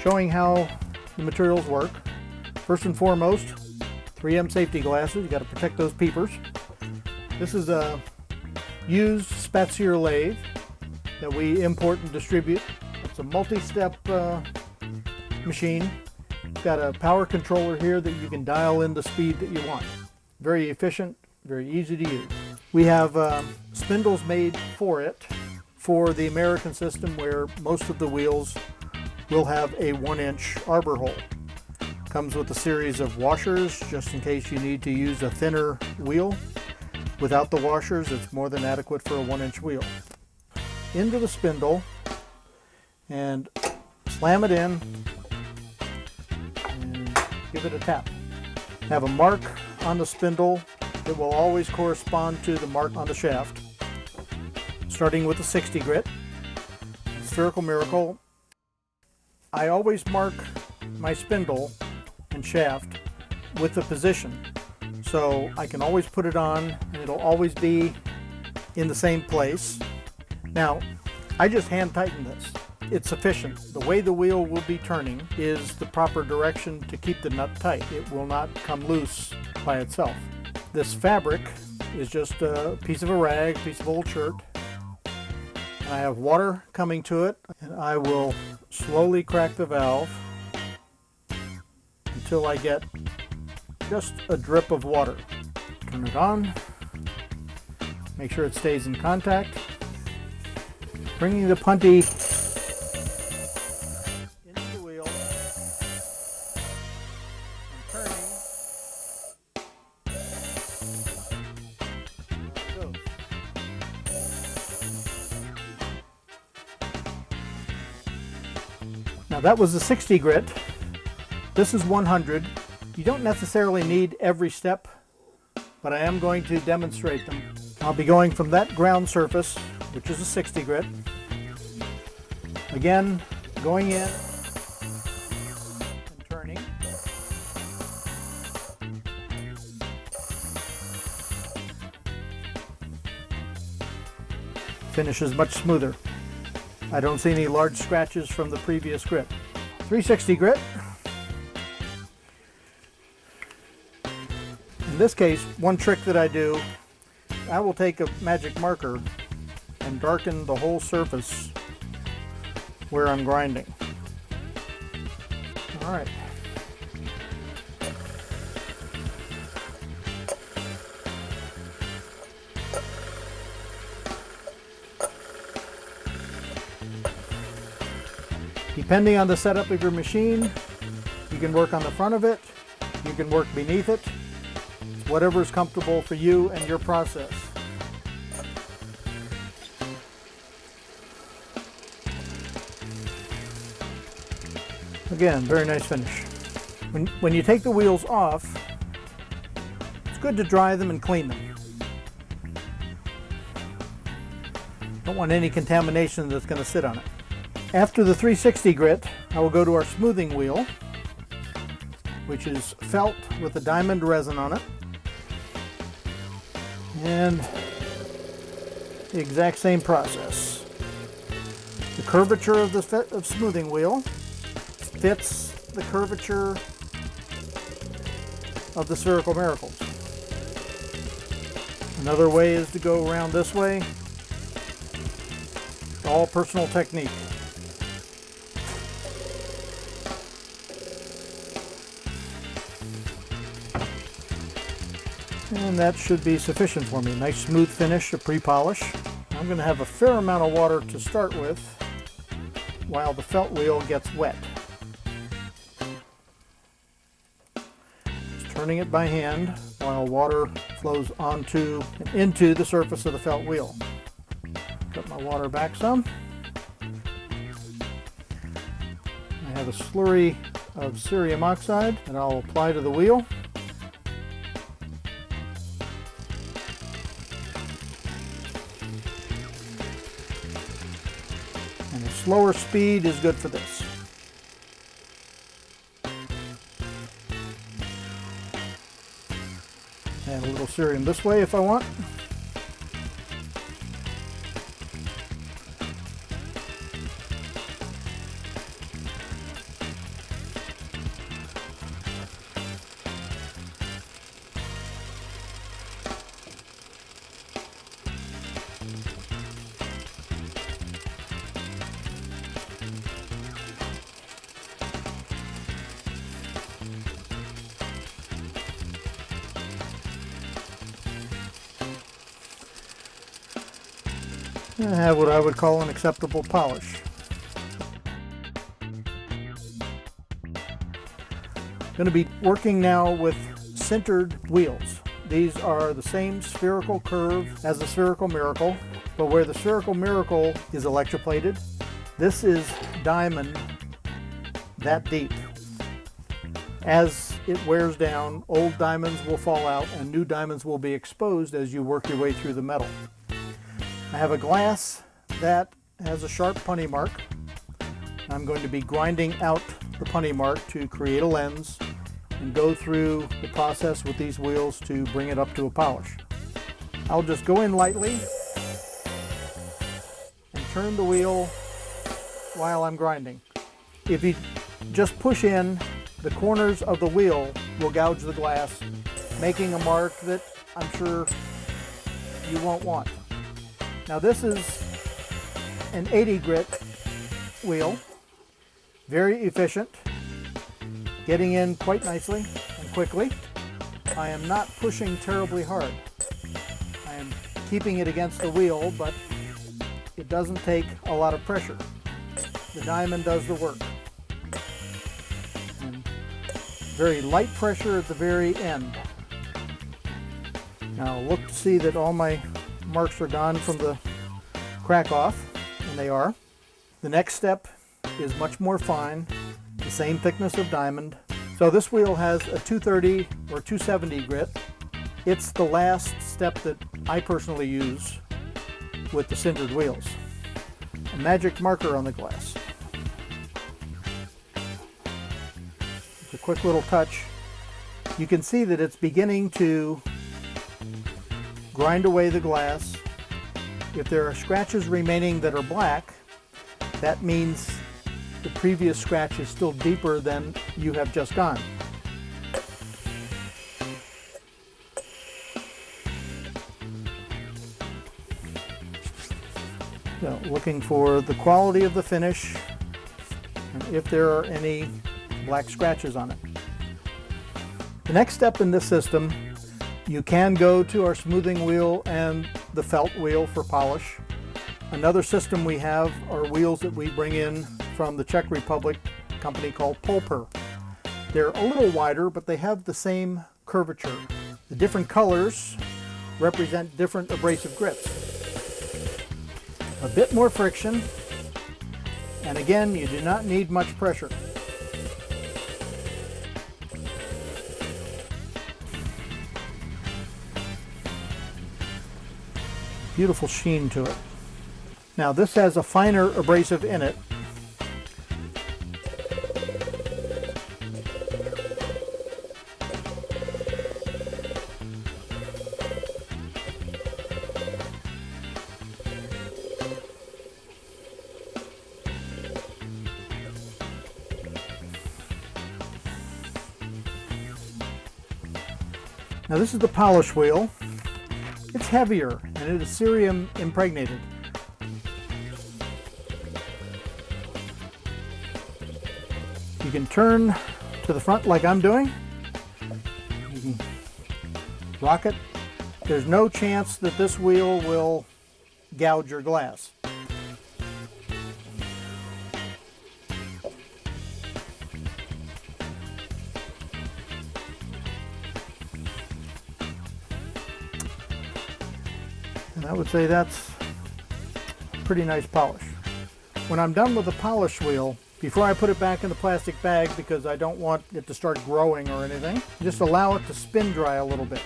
showing how the materials work. First and foremost, 3M safety glasses. You got to protect those peepers. This is a used Spatzier lathe that we import and distribute. It's a multi-step machine. It's got a power controller here that you can dial in the speed that you want. Very efficient, very easy to use. We have spindles made for it for the American system, where most of the wheels will have a 1-inch arbor hole. Comes with a series of washers just in case you need to use a thinner wheel. Without the washers, it's more than adequate for a 1-inch wheel. Into the spindle and slam it in and give it a tap. Have a mark on the spindle that will always correspond to the mark on the shaft. Starting with the 60 grit, Spherical Miracle. I always mark my spindle and shaft with the position, so I can always put it on and it'll always be in the same place. Now, I just hand tighten this. It's sufficient. The way the wheel will be turning is the proper direction to keep the nut tight. It will not come loose by itself. This fabric is just a piece of a rag, piece of old shirt. I have water coming to it, and I will slowly crack the valve until I get just a drip of water. Turn it on, make sure it stays in contact. Bringing the punty into the wheel and turning. There it goes. Now that was the 60 grit. This is 100. You don't necessarily need every step, but I am going to demonstrate them. I'll be going from that ground surface, which is a 60 grit. Again, going in and turning. Finish is much smoother. I don't see any large scratches from the previous grit. 360 grit. In this case, one trick that I do, I will take a magic marker and darken the whole surface where I'm grinding. All right. Depending on the setup of your machine, you can work on the front of it, you can work beneath it. It's whatever is comfortable for you and your process. Again, very nice finish. When you take the wheels off, it's good to dry them and clean them. Don't want any contamination that's going to sit on it. After the 360 grit, I will go to our smoothing wheel, which is felt with a diamond resin on it. And the exact same process. The curvature of the smoothing wheel fits the curvature of the Spherical Miracles. Another way is to go around this way. It's all personal technique. And that should be sufficient for me. Nice smooth finish, a pre-polish. I'm going to have a fair amount of water to start with while the felt wheel gets wet. Just turning it by hand while water flows onto and into the surface of the felt wheel. Cut my water back some. I have a slurry of cerium oxide that I'll apply to the wheel. And a slower speed is good for this. Add a little cerium this way if I want. I have what I would call an acceptable polish. Going to be working now with sintered wheels. These are the same spherical curve as the Spherical Miracle, but where the Spherical Miracle is electroplated, this is diamond that deep. As it wears down, old diamonds will fall out and new diamonds will be exposed as you work your way through the metal. I have a glass that has a sharp punty mark. I'm going to be grinding out the punty mark to create a lens and go through the process with these wheels to bring it up to a polish. I'll just go in lightly and turn the wheel while I'm grinding. If you just push in, the corners of the wheel will gouge the glass, making a mark that I'm sure you won't want. Now this is an 80 grit wheel, very efficient, getting in quite nicely and quickly. I am not pushing terribly hard. I am keeping it against the wheel, but it doesn't take a lot of pressure. The diamond does the work. And very light pressure at the very end. Now look to see that all my marks are gone from the crack off, and they are. The next step is much more fine, the same thickness of diamond. So this wheel has a 230 or 270 grit. It's the last step that I personally use with the sintered wheels. A magic marker on the glass. It's a quick little touch. You can see that it's beginning to grind away the glass. If there are scratches remaining that are black, that means the previous scratch is still deeper than you have just gone. So, looking for the quality of the finish and if there are any black scratches on it. The next step in this system, you can go to our smoothing wheel and the felt wheel for polish. Another system we have are wheels that we bring in from the Czech Republic, a company called Polpur. They're a little wider, but they have the same curvature. The different colors represent different abrasive grits. A bit more friction, and again, you do not need much pressure. Beautiful sheen to it. Now this has a finer abrasive in it. Now this is the polish wheel. It's heavier and it is cerium impregnated. You can turn to the front like I'm doing. You can rock it. There's no chance that this wheel will gouge your glass. And I would say that's a pretty nice polish. When I'm done with the polish wheel, before I put it back in the plastic bag because I don't want it to start growing or anything, just allow it to spin dry a little bit.